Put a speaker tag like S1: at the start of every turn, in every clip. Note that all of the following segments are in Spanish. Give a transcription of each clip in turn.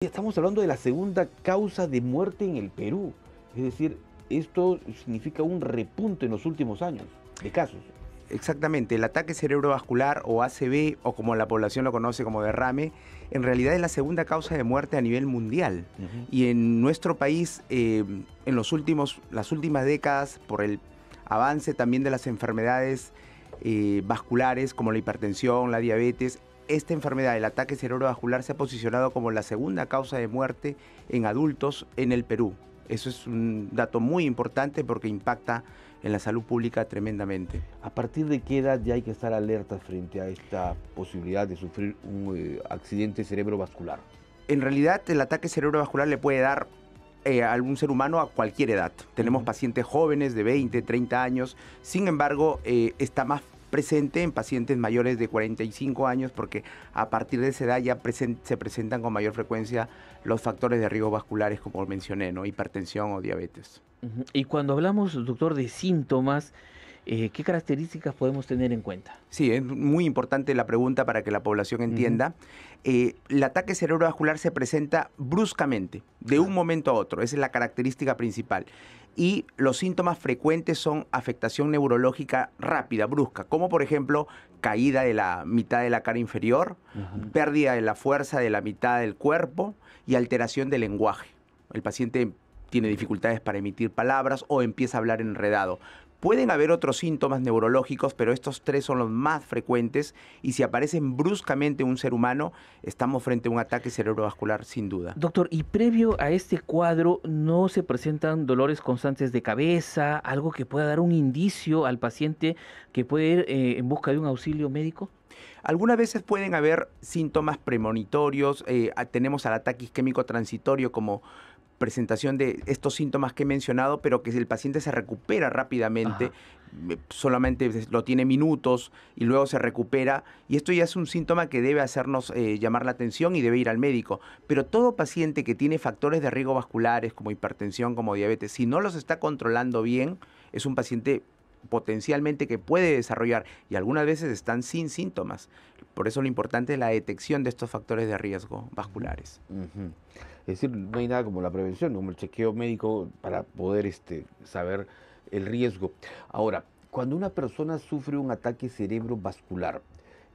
S1: Estamos hablando de la segunda causa de muerte en el Perú. Es decir, esto significa un repunte en los últimos años de casos.
S2: Exactamente, el ataque cerebrovascular o ACV, o como la población lo conoce como derrame, en realidad es la segunda causa de muerte a nivel mundial. Y en nuestro país, en las últimas décadas, por el avance también de las enfermedades vasculares como la hipertensión, la diabetes, esta enfermedad, el ataque cerebrovascular, se ha posicionado como la segunda causa de muerte en adultos en el Perú. Eso es un dato muy importante porque impacta en la salud pública tremendamente.
S1: ¿A partir de qué edad ya hay que estar alerta frente a esta posibilidad de sufrir un accidente cerebrovascular?
S2: En realidad, el ataque cerebrovascular le puede dar a algún ser humano a cualquier edad. Tenemos pacientes jóvenes de 20, 30 años. Sin embargo, está más presente en pacientes mayores de 45 años porque a partir de esa edad ya se presentan con mayor frecuencia los factores de riesgo vasculares, como mencioné, ¿no? Hipertensión o diabetes.
S3: Y cuando hablamos, doctor, de síntomas, ¿qué características podemos tener en cuenta?
S2: Sí, es muy importante la pregunta para que la población entienda. El ataque cerebrovascular se presenta bruscamente, de un momento a otro. Esa es la característica principal. Y los síntomas frecuentes son afectación neurológica rápida, brusca, como por ejemplo caída de la mitad de la cara inferior, pérdida de la fuerza de la mitad del cuerpo y alteración del lenguaje. El paciente tiene dificultades para emitir palabras o empieza a hablar enredado. Pueden haber otros síntomas neurológicos, pero estos tres son los más frecuentes y si aparecen bruscamente en un ser humano, estamos frente a un ataque cerebrovascular sin duda.
S3: Doctor, y previo a este cuadro, ¿no se presentan dolores constantes de cabeza, algo que pueda dar un indicio al paciente que puede ir en busca de un auxilio médico?
S2: Algunas veces pueden haber síntomas premonitorios, tenemos al ataque isquémico transitorio como presentación de estos síntomas que he mencionado, pero que el paciente se recupera rápidamente, solamente lo tiene minutos y luego se recupera, y esto ya es un síntoma que debe hacernos llamar la atención y debe ir al médico. Pero todo paciente que tiene factores de riesgo vasculares como hipertensión, como diabetes, si no los está controlando bien, es un paciente potencialmente que puede desarrollar, y algunas veces están sin síntomas. Por eso lo importante es la detección de estos factores de riesgo vasculares.
S1: Es decir, no hay nada como la prevención, como el chequeo médico para poder saber el riesgo. Ahora, cuando una persona sufre un ataque cerebrovascular,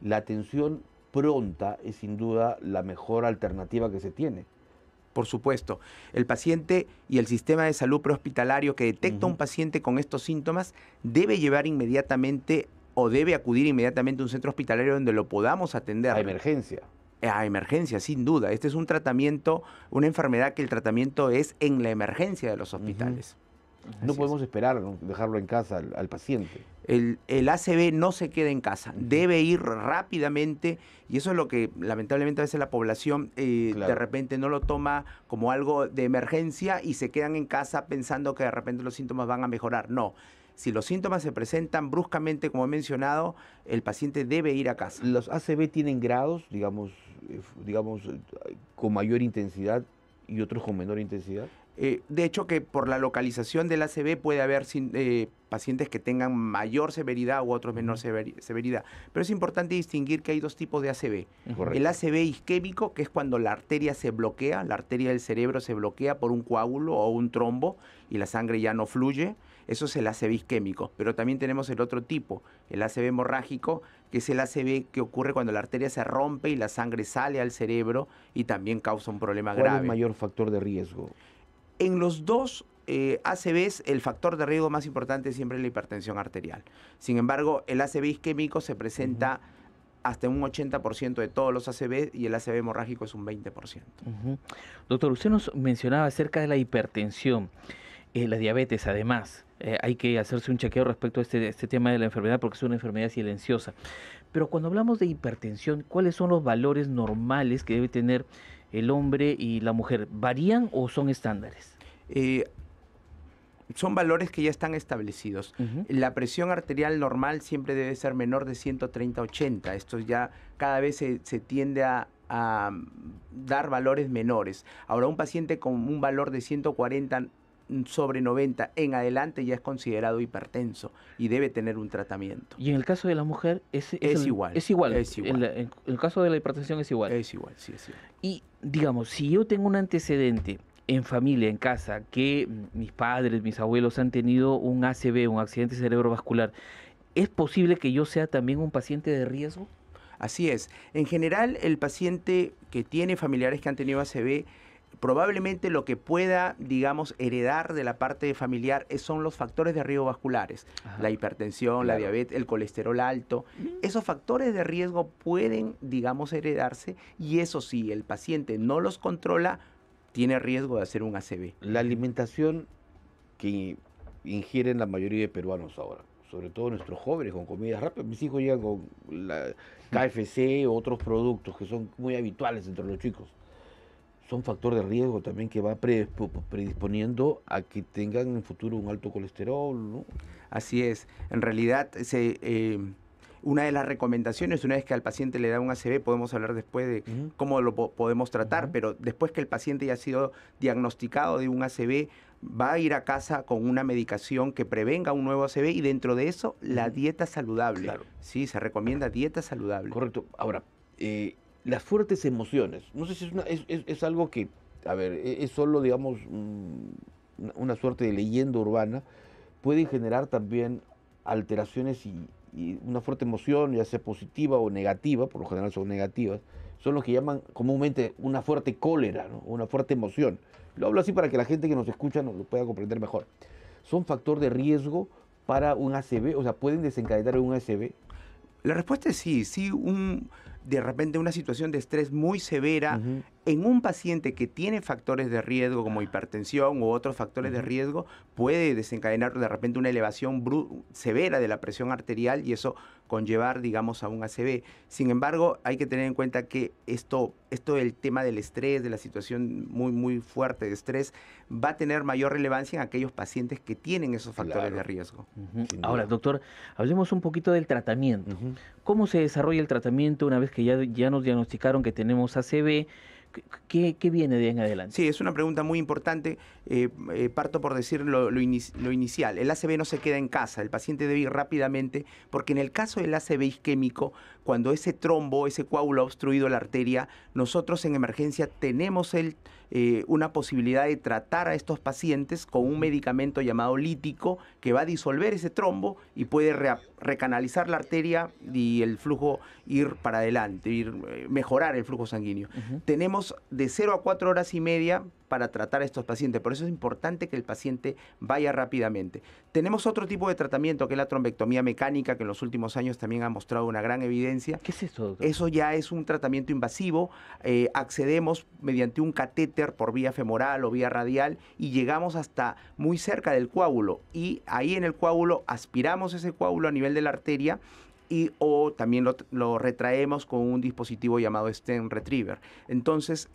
S1: la atención pronta es sin duda la mejor alternativa que se tiene.
S2: Por supuesto, el paciente y el sistema de salud prehospitalario que detecta a un paciente con estos síntomas debe llevar inmediatamente o debe acudir inmediatamente a un centro hospitalario donde lo podamos atender.
S1: A emergencia.
S2: A emergencia, sin duda. Este es un tratamiento, una enfermedad que el tratamiento es en la emergencia de los hospitales.
S1: No podemos esperar, ¿no?, dejarlo en casa al paciente.
S2: El ACV no se queda en casa, debe ir rápidamente, y eso es lo que lamentablemente a veces la población de repente no lo toma como algo de emergencia y se quedan en casa pensando que de repente los síntomas van a mejorar. No, si los síntomas se presentan bruscamente, como he mencionado, el paciente debe ir a casa.
S1: ¿Los ACV tienen grados, digamos, con mayor intensidad y otros con menor intensidad?
S2: De hecho, que por la localización del ACV puede haber pacientes que tengan mayor severidad u otros menor severidad. Pero es importante distinguir que hay dos tipos de ACV. El ACV isquémico, que es cuando la arteria se bloquea, la arteria del cerebro se bloquea por un coágulo o un trombo y la sangre ya no fluye. Eso es el ACV isquémico. Pero también tenemos el otro tipo, el ACV hemorrágico, que es el ACV que ocurre cuando la arteria se rompe y la sangre sale al cerebro y también causa un problema grave.
S1: ¿Cuál es el mayor factor de riesgo?
S2: En los dos ACVs, el factor de riesgo más importante siempre es la hipertensión arterial. Sin embargo, el ACV isquémico se presenta hasta un 80% de todos los ACV y el ACV hemorrágico es un 20%.
S3: Doctor, usted nos mencionaba acerca de la hipertensión, la diabetes además. Hay que hacerse un chequeo respecto a este tema de la enfermedad porque es una enfermedad silenciosa. Pero cuando hablamos de hipertensión, ¿cuáles son los valores normales que debe tener el hombre y la mujer? ¿Varían o son estándares?
S2: Son valores que ya están establecidos. La presión arterial normal siempre debe ser menor de 130/80. Esto ya cada vez se tiende a dar valores menores. Ahora, un paciente con un valor de 140/90 en adelante ya es considerado hipertenso y debe tener un tratamiento.
S3: Y en el caso de la mujer
S2: es igual.
S3: Es igual. En el caso de la hipertensión es igual.
S2: Es igual, sí, es igual.
S3: Y digamos, si yo tengo un antecedente en familia, en casa, que mis padres, mis abuelos han tenido un ACV, un accidente cerebrovascular, ¿es posible que yo sea también un paciente de riesgo?
S2: Así es. En general, el paciente que tiene familiares que han tenido ACV, probablemente lo que pueda, digamos, heredar de la parte familiar son los factores de riesgo vasculares.
S3: Ajá.
S2: La hipertensión, la
S1: Claro.
S2: diabetes, el colesterol alto. Esos factores de riesgo pueden, digamos, heredarse, y eso sí, el paciente no los controla, tiene riesgo de hacer un ACV.
S1: La alimentación que ingieren la mayoría de peruanos ahora, sobre todo nuestros jóvenes con comidas rápidas. Mis hijos llegan con la KFC o otros productos que son muy habituales entre los chicos. Son factor de riesgo también que va predisponiendo a que tengan en el futuro un alto colesterol, ¿no?
S2: Así es. En realidad, una de las recomendaciones, una vez que al paciente le da un ACV, podemos hablar después de
S1: Ujú.
S2: cómo lo podemos tratar,
S1: Ujú.
S2: pero después que el paciente ya ha sido diagnosticado de un ACV, va a ir a casa con una medicación que prevenga un nuevo ACV, y dentro de eso, la
S1: Ujú.
S2: dieta saludable.
S1: Claro.
S2: Sí, se recomienda dieta saludable.
S1: Correcto. Ahora, las fuertes emociones, no sé si es algo que, a ver, es solo, digamos, una suerte de leyenda urbana, pueden generar también alteraciones y una fuerte emoción, ya sea positiva o negativa, por lo general son negativas, son lo que llaman comúnmente una fuerte cólera, ¿no? Una fuerte emoción. Lo hablo así para que la gente que nos escucha lo pueda comprender mejor. ¿Son factor de riesgo para un ACV? O sea, ¿pueden desencadenar un ACV?
S2: La respuesta es sí. Sí, de repente una situación de estrés muy severa
S1: Ujú.
S2: en un paciente que tiene factores de riesgo como hipertensión u otros factores de
S1: Ujú.
S2: riesgo, puede desencadenar de repente una elevación severa de la presión arterial, y eso conllevar, digamos, a un ACV. Sin embargo, hay que tener en cuenta que esto del tema del estrés, de la situación muy, muy fuerte de estrés, va a tener mayor relevancia en aquellos pacientes que tienen esos factores
S1: Claro.
S2: de riesgo.
S3: Ujú.
S1: Sin
S3: Ahora,
S1: duda.
S3: doctor, hablemos un poquito del tratamiento.
S1: Ujú.
S3: ¿Cómo se desarrolla el tratamiento una vez que ya nos diagnosticaron que tenemos ACV? ¿Qué viene de ahí en adelante?
S2: Sí, es una pregunta muy importante. Parto por decir lo inicial. El ACV no se queda en casa, el paciente debe ir rápidamente, porque en el caso del ACV isquémico, cuando ese trombo, ese coágulo ha obstruido la arteria, nosotros en emergencia tenemos una posibilidad de tratar a estos pacientes con un medicamento llamado lítico que va a disolver ese trombo y puede recanalizar la arteria y el flujo ir para adelante, mejorar el flujo sanguíneo.
S3: Ujú.
S2: Tenemos de 0 a 4 horas y media para tratar a estos pacientes. Por eso es importante que el paciente vaya rápidamente. Tenemos otro tipo de tratamiento, que es la trombectomía mecánica, que en los últimos años también ha mostrado una gran evidencia.
S3: ¿Qué es esto, doctor?
S2: Eso ya es un tratamiento invasivo. Accedemos mediante un catéter por vía femoral o vía radial y llegamos hasta muy cerca del coágulo. Y ahí en el coágulo aspiramos ese coágulo a nivel de la arteria, o también lo retraemos con un dispositivo llamado stent retriever. Entonces,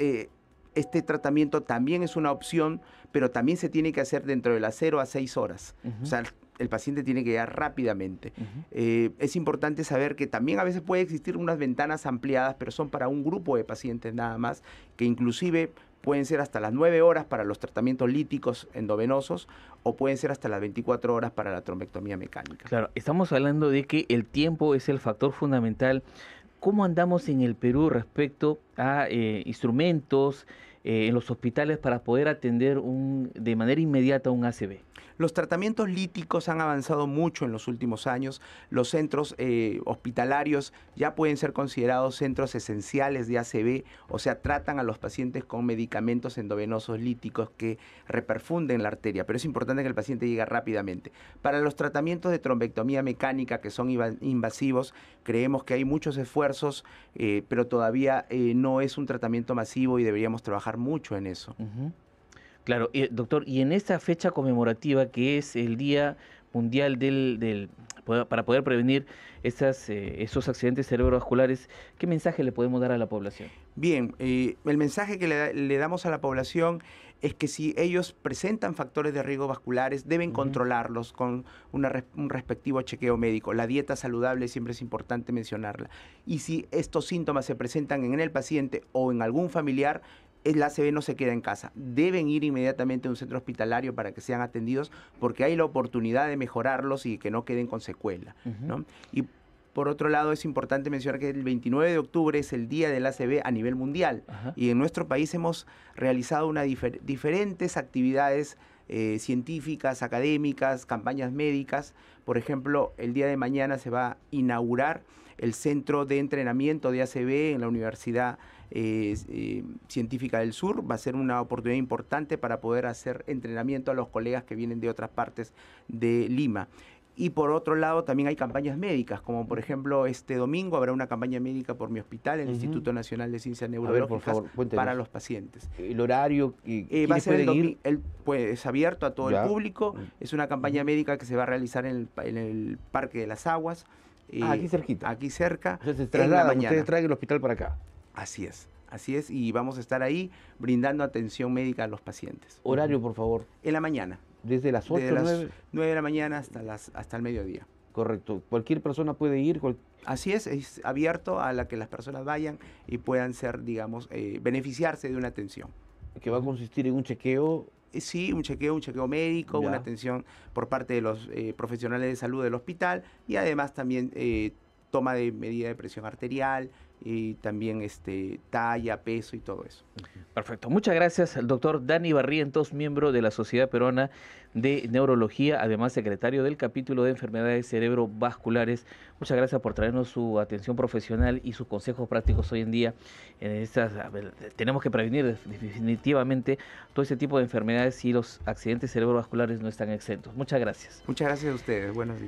S2: este tratamiento también es una opción, pero también se tiene que hacer dentro de las 0 a 6 horas.
S3: Ujú.
S2: O sea, el paciente tiene que llegar rápidamente.
S3: Ujú.
S2: Es importante saber que también a veces puede existir unas ventanas ampliadas, pero son para un grupo de pacientes nada más, que inclusive pueden ser hasta las 9 horas para los tratamientos líticos endovenosos, o pueden ser hasta las 24 horas para la trombectomía mecánica.
S3: Claro, estamos hablando de que el tiempo es el factor fundamental. ¿Cómo andamos en el Perú respecto a instrumentos en los hospitales para poder atender de manera inmediata un ACV?
S2: Los tratamientos líticos han avanzado mucho en los últimos años. Los centros hospitalarios ya pueden ser considerados centros esenciales de ACV, o sea, tratan a los pacientes con medicamentos endovenosos líticos que reperfunden la arteria, pero es importante que el paciente llegue rápidamente. Para los tratamientos de trombectomía mecánica, que son invasivos, creemos que hay muchos esfuerzos, pero todavía no es un tratamiento masivo y deberíamos trabajar mucho en eso.
S3: Ujú. Claro, doctor, y en esta fecha conmemorativa que es el Día Mundial para poder prevenir esos accidentes cerebrovasculares, ¿qué mensaje le podemos dar a la población?
S2: Bien, el mensaje que le damos a la población es que si ellos presentan factores de riesgo vasculares, deben controlarlos con un respectivo chequeo médico. La dieta saludable siempre es importante mencionarla. Y si estos síntomas se presentan en el paciente o en algún familiar, el ACV no se queda en casa. Deben ir inmediatamente a un centro hospitalario para que sean atendidos, porque hay la oportunidad de mejorarlos y que no queden con secuela, ¿no? Y Por otro lado, es importante mencionar que el 29 de octubre es el Día del ACV a nivel mundial.
S3: Ajá.
S2: Y en nuestro país hemos realizado diferentes actividades científicas, académicas, campañas médicas. Por ejemplo, el día de mañana se va a inaugurar el Centro de Entrenamiento de ACV en la Universidad Científica del Sur. Va a ser una oportunidad importante para poder hacer entrenamiento a los colegas que vienen de otras partes de Lima. Y por otro lado, también hay campañas médicas, como por ejemplo este domingo habrá una campaña médica por mi hospital, el Instituto Nacional de Ciencias Neurológicas,
S1: por favor,
S2: para los pacientes.
S1: El horario,
S2: Va a ser
S1: ir?
S2: Pues, es abierto a todo
S1: Ya.
S2: el público, es una campaña médica que se va a realizar en el Parque de las Aguas.
S1: Aquí cerquita.
S2: Aquí cerca,
S1: O sea, se
S2: en la
S1: trasladan,
S2: mañana.
S1: ustedes traen el hospital para acá.
S2: Así es, y vamos a estar ahí brindando atención médica a los pacientes.
S1: Horario, por favor.
S2: En la mañana,
S1: Desde las 8,
S2: de las
S1: 9.
S2: 9 de la mañana hasta el mediodía.
S1: Correcto. Cualquier persona puede ir.
S2: Así es abierto a la que las personas vayan y puedan ser, digamos, beneficiarse de una atención.
S1: Que va a consistir en un chequeo.
S2: Sí, un chequeo médico,
S1: Ya.
S2: una atención por parte de los profesionales de salud del hospital y además también toma de medida de presión arterial y también talla, peso y todo eso.
S3: Perfecto. Muchas gracias al doctor Dani Barrientos, miembro de la Sociedad Peruana de Neurología, además secretario del capítulo de enfermedades cerebrovasculares. Muchas gracias por traernos su atención profesional y sus consejos prácticos hoy en día. Tenemos que prevenir definitivamente todo ese tipo de enfermedades y los accidentes cerebrovasculares no están exentos. Muchas gracias.
S2: Muchas gracias a ustedes. Buenos días.